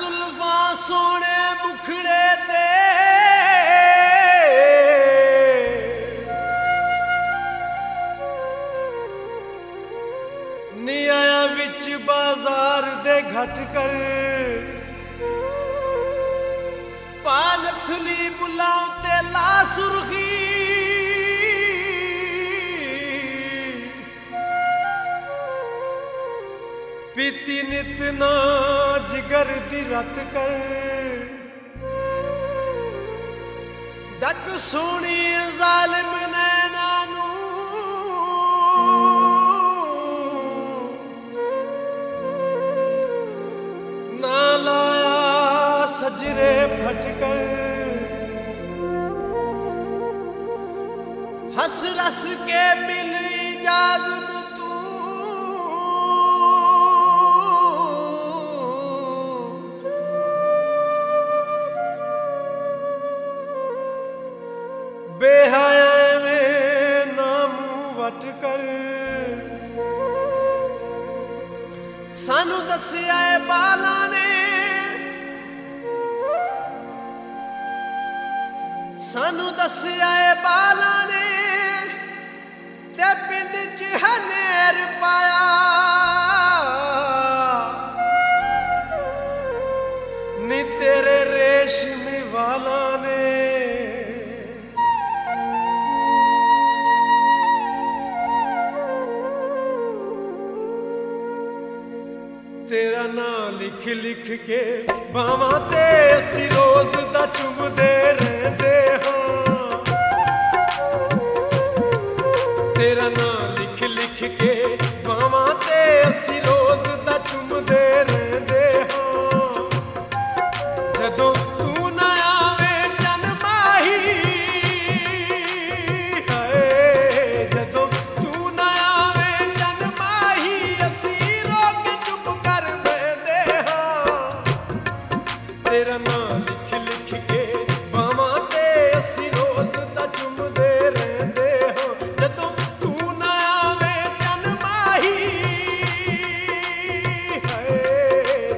जुल्फा सोने मुखड़े ते नी आया विच बाजार दे घट कर पानथली बुलाओ ते ला सुर्खी पीती नित ना जिगर दी रत कर डक सोनी जालिम नैना नू ना लाया सजरे फटकर हस रस के मिल इजाजत बेहाया में नाम वट कर सानू दसिया बाला ने सानू दसिया बाला ने ते पिंड च हनेर पाया नी तेरे रेशमी वाला ने तेरा नाम लिख लिख के बावां ते असी रोज दा चुमदे रहंदे हां तेरा नाम लिख लिख के बावां ते असी रोज दा चुमदे रहंदे हां जदों तू ना आवे जन माही हाय जदों तू ना आवे जन माही असी रोक चुप कर तेरा नाम लिख लिख के बावां ते असी रोज दा चुमदे रहंदे हां जदों तू ना आवे जन माही हाय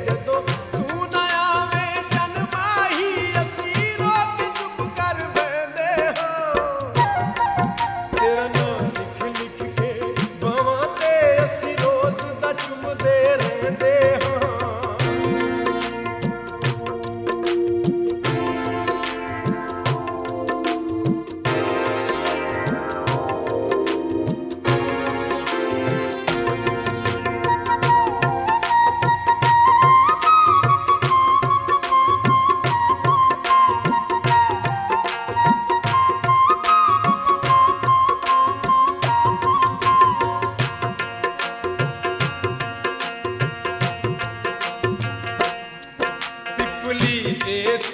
जदों तू ना आवे जन माही असी रोक चुप कर बैठे हां तेरा नाम लिख लिख के बावां ते असी रोज दा चुमदे रहंदे हां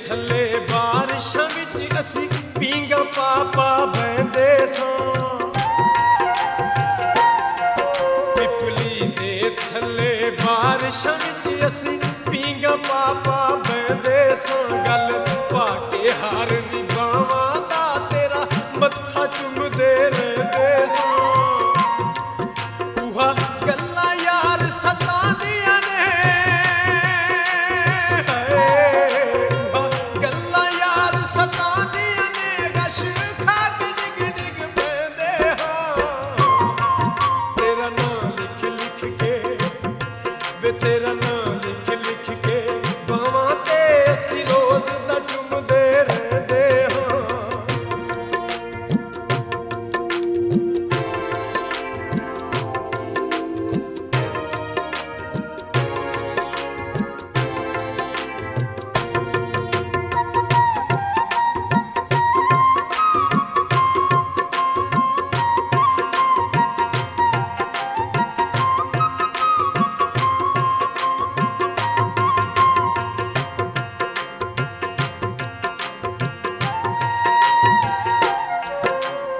थले बारिशां विच असी पींगा पापा बहंदे सां पिपली दे थले बारिशां विच असी पींगा पापा बहंदे सां गल पाके हार दी बावां दा तेरा मत्था चुमदे रहंदे सां उहा गल्लां यार सतांदियां ने तेरा नाम लिख लिख के बावां ते असी रोज दा चुमदे रहंदे हां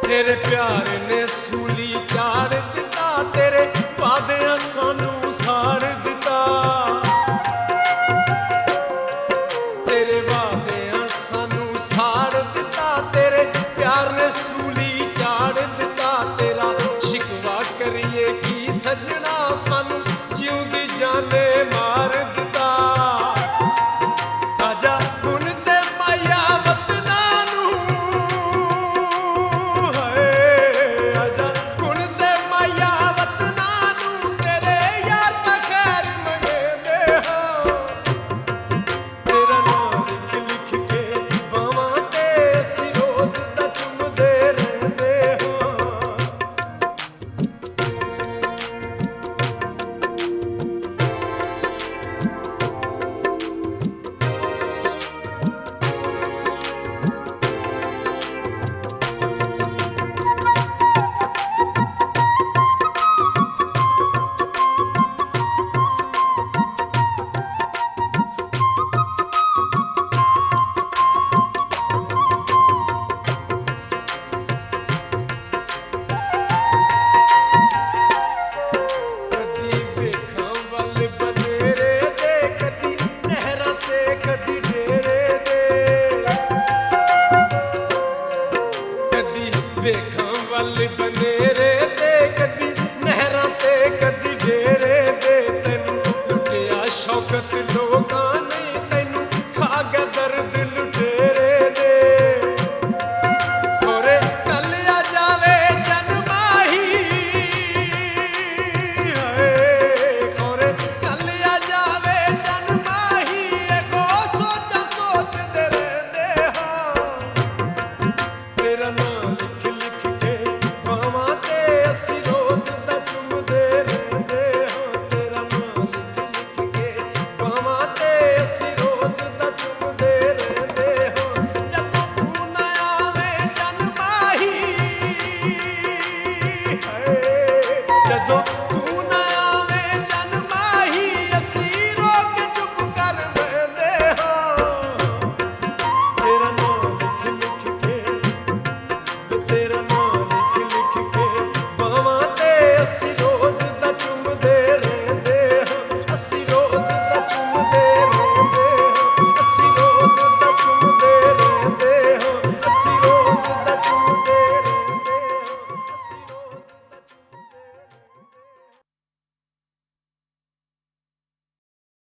तेरे प्यार ने